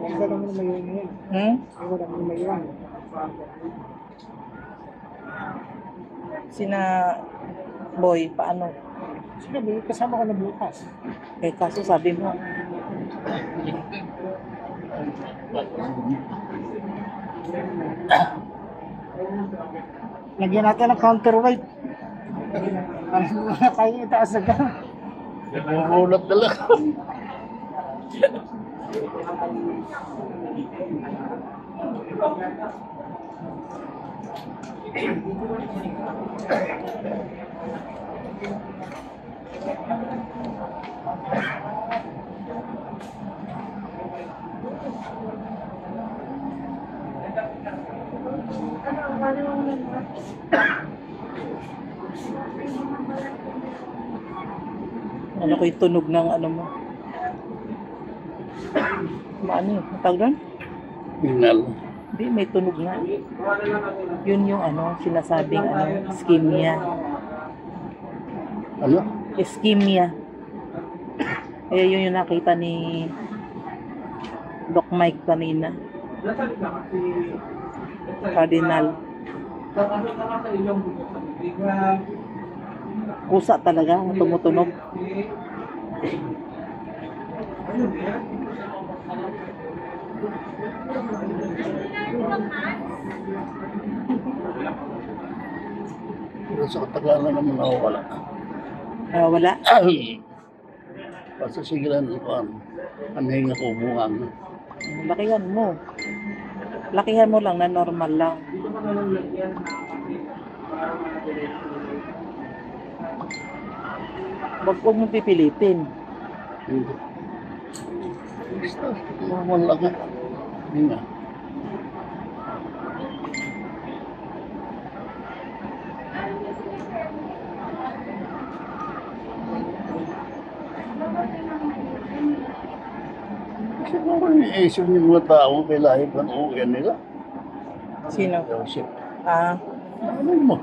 Isa naman may yun. Isa naman may yun. Sina Boy, paano? Sinabi, kasama ko na bukas. Eh, kaso sabi mo, Lagyan natin ng counterweight. Ano na tayo itaas na gano'n? Nagugulat talaga. ano ko yung tunog ng ano mo? Ano yun? Ang tawag doon? Hingal. Hindi, may tunog nga. Yun yung ano, sinasabing ano, ischemia. Ano? Ischemia. Eh, yun yung nakita ni Doc Mike kanina. Cardinal. Kusa talaga, tumutunog. Pero sa katagalan naman nawawala. Wala. Ay! Pasasigilan ko ang hinga ko bungang. Lakihan mo. Lakihan mo lang na normal lang. Huwag mong pipilitin. Hindi. Basta, normal lang nga. Hinga. Siguro i-issue yung mga tao kay lahib ng UN nila. Sino? Joseph. Ano mo?